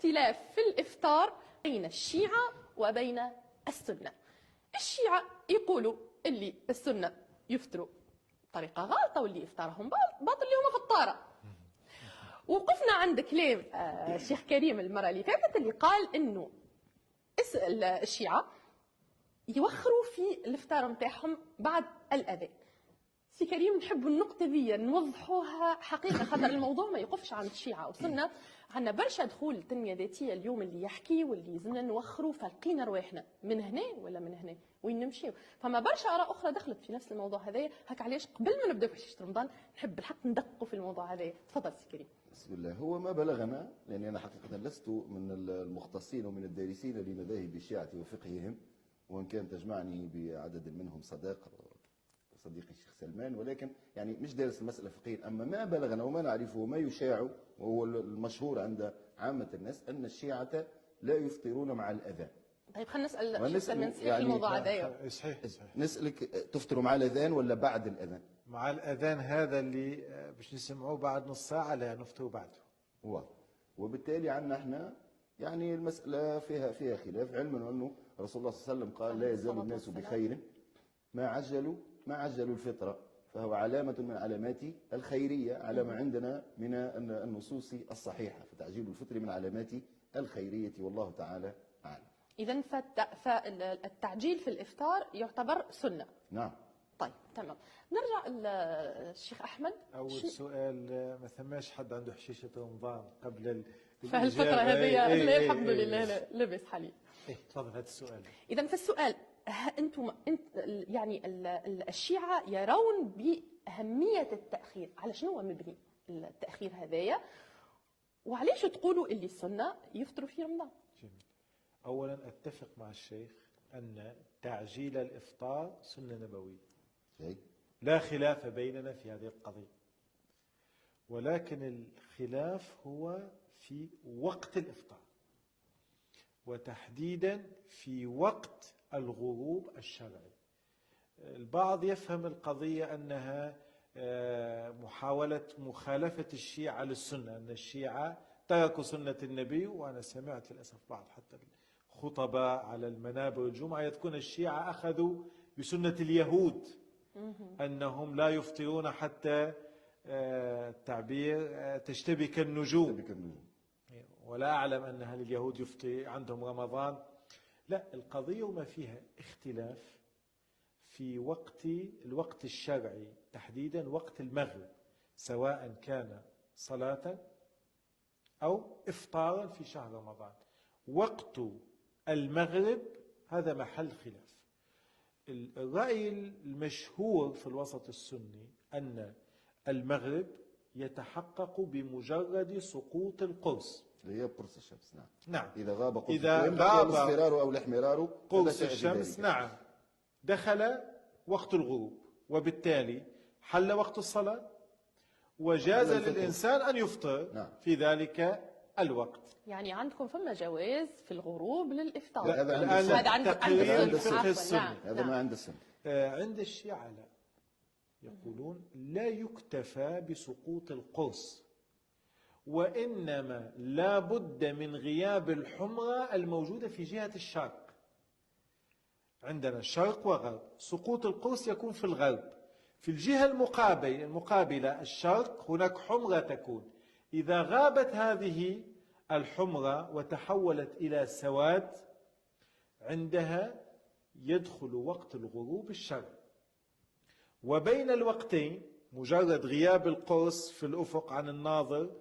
اختلاف في الإفطار بين الشيعة وبين السنة. الشيعة يقولوا اللي السنة يفطروا بطريقة غلطة واللي إفطارهم باطل اللي هما فطارة. وقفنا عند كلام الشيخ كريم المرة اللي فاتت اللي قال إنه الشيعة يوخروا في الإفطار نتاعهم بعد الأذان. سي كريم نحب النقطة ذي نوضحوها حقيقة، خاطر الموضوع ما يقفش عند الشيعة والسنة. عندنا برشا دخول التنمية الذاتية اليوم اللي يحكي واللي يزمنا نوخروا فلقينا رواحنا من هنا ولا من هنا وين نمشيو. فما برشا آراء أخرى دخلت في نفس الموضوع هذايا. هكا علاش قبل ما نبدأ في حشيشة رمضان نحب بالحق ندققوا في الموضوع هذايا. تفضل سي كريم. بسم الله. هو ما بلغنا، لأني أنا حقيقة لست من المختصين ومن الدارسين لمذاهب الشيعة وفقههم، وإن كان تجمعني بعدد منهم صديقي الشيخ سلمان، ولكن يعني مش دارس المسألة فقهيا. أما ما بلغنا وما نعرفه وما يشاع وهو المشهور عند عامة الناس أن الشيعة لا يفطرون مع الأذان. طيب خلينا نسأل الشيخ سلمان صحيح يعني الموضوع هذايا؟ صحيح. نسألك تفطروا مع الأذان ولا بعد الأذان؟ مع الأذان هذا اللي باش نسمعوه بعد نص ساعة لا نفطروا بعده. واضح. وبالتالي عندنا احنا يعني المسألة فيها خلاف، علما أنه رسول الله صلى الله عليه وسلم قال لا يزال الناس بخير ما عجلوا الفطرة، فهو علامة من علامات الخيرية على ما عندنا من النصوص الصحيحة، فتعجيل الفطر من علامات الخيرية والله تعالى أعلم. إذن فالتعجيل في الإفطار يعتبر سنة. نعم. طيب تمام. نرجع للشيخ أحمد. أول سؤال، ما ثماش حد عنده حشيشة رمضان قبل فهالفترة هذه الحمد لله لبس حليب. تفضل هذا السؤال. إذن فالسؤال، أنتم يعني الشيعة يرون بأهمية التأخير، على شنو هو مبني التأخير هذايا؟ وعليش تقولوا اللي السنة يفطروا في رمضان؟ جميل. أولا أتفق مع الشيخ أن تعجيل الإفطار سنة نبوية، لا خلاف بيننا في هذه القضية، ولكن الخلاف هو في وقت الإفطار، وتحديدا في وقت الغروب الشرعي. البعض يفهم القضية أنها محاولة مخالفة الشيعة للسنة، أن الشيعة تركوا سنة النبي. وأنا سمعت للأسف بعض حتى الخطباء على المنابر الجمعة يذكرون الشيعة أخذوا بسنة اليهود أنهم لا يفطرون حتى التعبير تشتبك النجوم، ولا أعلم أن هل اليهود يفطر عندهم رمضان. لا، القضية وما فيها اختلاف في الوقت الشرعي، تحديدا وقت المغرب، سواء كان صلاة أو إفطارا في شهر رمضان. وقت المغرب هذا محل خلاف. الرأي المشهور في الوسط السني أن المغرب يتحقق بمجرد سقوط القرص، اللي هي قرص الشمس. نعم. نعم. إذا غاب الاصفرار أو الاحمرار قرص الشمس، نعم، دخل وقت الغروب، وبالتالي حل وقت الصلاة، وجاز للإنسان أن يفطر. نعم. في ذلك الوقت. يعني عندكم فما جواز في الغروب للإفطار؟ هذا عند الفقه السني. هذا ما عند السنة. عند الشيعة لا، يقولون لا يكتفى بسقوط القرص، وإنما لا بد من غياب الحمرة الموجودة في جهة الشرق. عندنا شرق وغرب، سقوط القرص يكون في الغرب. في الجهة المقابلة الشرق هناك حمرة تكون. إذا غابت هذه الحمرة وتحولت إلى سواد، عندها يدخل وقت الغروب الشرقي. وبين الوقتين، مجرد غياب القرص في الأفق عن الناظر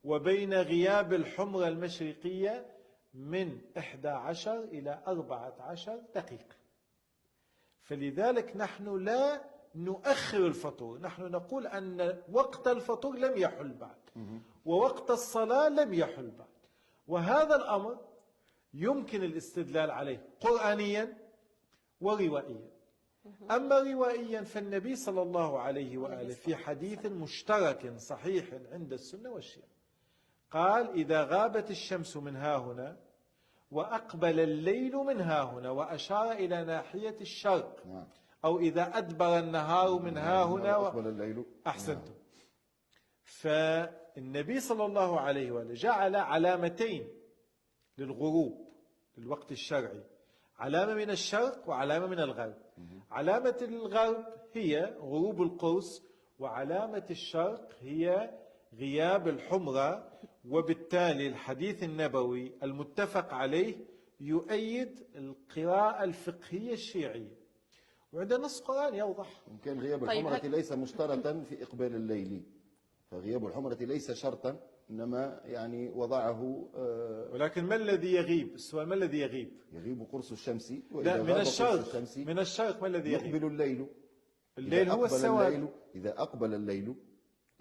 وبين غياب الحمرة المشرقية، من 11 إلى 14 دقيقة. فلذلك نحن لا نؤخر الفطور، نحن نقول أن وقت الفطور لم يحل بعد، ووقت الصلاة لم يحل بعد. وهذا الأمر يمكن الاستدلال عليه قرآنيا وروائيا. أما روائيا فالنبي صلى الله عليه وآله في حديث مشترك صحيح عند السنة والشيعة قال: إذا غابت الشمس من ها هنا وأقبل الليل من ها هنا، وأشار إلى ناحية الشرق، أو إذا أدبر النهار من ها هنا وأقبل الليل. أحسنتم. فالنبي صلى الله عليه وآله جعل علامتين للغروب للوقت الشرعي علامة من الشرق وعلامة من الغرب. علامة الغرب هي غروب القرص، وعلامة الشرق هي غياب الحمرة. وبالتالي الحديث النبوي المتفق عليه يؤيد القراءة الفقهية الشيعية، وعندنا نص قرآن يوضح. إن كان غياب طيب الحمرة ليس مشترطا في إقبال الليل، فغياب الحمرة ليس شرطا، إنما يعني وضعه ولكن ما الذي يغيب؟ السؤال ما الذي يغيب؟ يغيب قرص الشمس. لا، من الشرق. من الشرق ما الذي يغيب؟ يقبل الليل. الليل هو السواد. إذا أقبل الليل،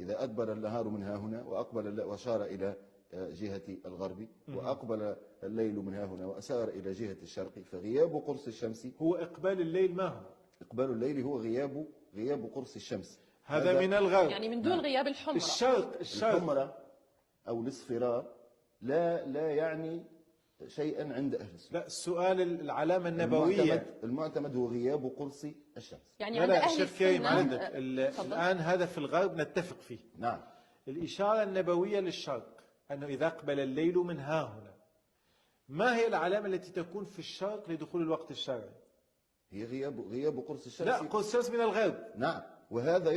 إذا أدبر النهار من ها هنا وأقبل وأشار إلى جهة الغرب، وأقبل الليل من ها هنا وأسار إلى جهة الشرق، فغياب قرص الشمس هو إقبال الليل. ما هو إقبال الليل؟ هو غياب قرص الشمس. هذا من الغرب، يعني من دون غياب الحمرة. الشرق. الحمرة أو الاصفرار لا يعني شيئا عند أهل السنة. لا، السؤال العلامة النبوية. المعتمد هو غياب قرص الشمس. يعني لا عند لا، أهل الشيخ كريم السنة عندك الآن هذا في الغرب نتفق فيه. نعم. الإشارة النبوية للشرق أنه إذا أقبل الليل من ها هنا. ما هي العلامة التي تكون في الشرق لدخول الوقت الشرعي؟ هي غياب قرص الشمس. لا، قرص الشمس من الغرب. نعم، وهذا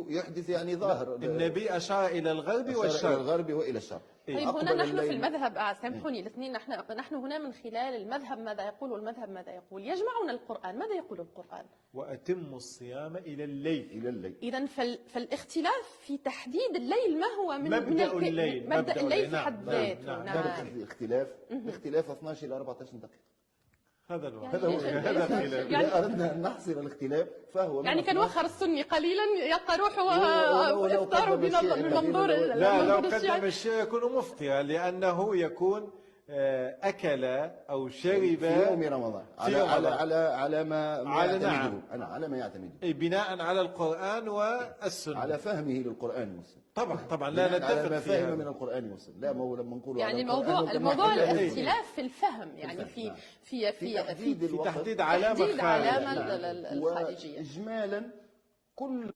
يحدث يعني ظاهر. النبي أشار إلى الغرب والشرق. إلى الغرب وإلى الشرق. طيب هنا نحن في المذهب، سامحوني الاثنين، نحن هنا من خلال المذهب ماذا يقول والمذهب ماذا يقول. يجمعنا القرآن، ماذا يقول القرآن؟ وأتموا الصيام إلى الليل. إلى الليل. إذا فالاختلاف في تحديد الليل ما هو من مبدأ الليل. مبدأ الليل في نعم. حد ذاته. نعم. درجة الاختلاف 12 إلى 14 دقيقة. هذا هو يعني هذا الخلاف. إذا أردنا أن نحصر الاختلاف فهو يعني كان وخر السني قليلا يبقى روحه ولو وافطاره قدم الشيء بمنظور لا، لو المنظور الشيعي. قدم الشيء يكون مفطرا، لأنه يكون أكل أو شرب في يوم رمضان على ما يعتمده. نعم. أنا على ما يعتمده بناء على القرآن والسنة، على فهمه للقرآن والسنة. طبعا لا على نتفق ما فيها. فهم من القرآن والسنة. لا، ما هو لما نقول يعني على الموضوع القرآن الاختلاف في الفهم، يعني في تحديد علامة تحديد علامة خارجية. الخارجية. وإجمالا كل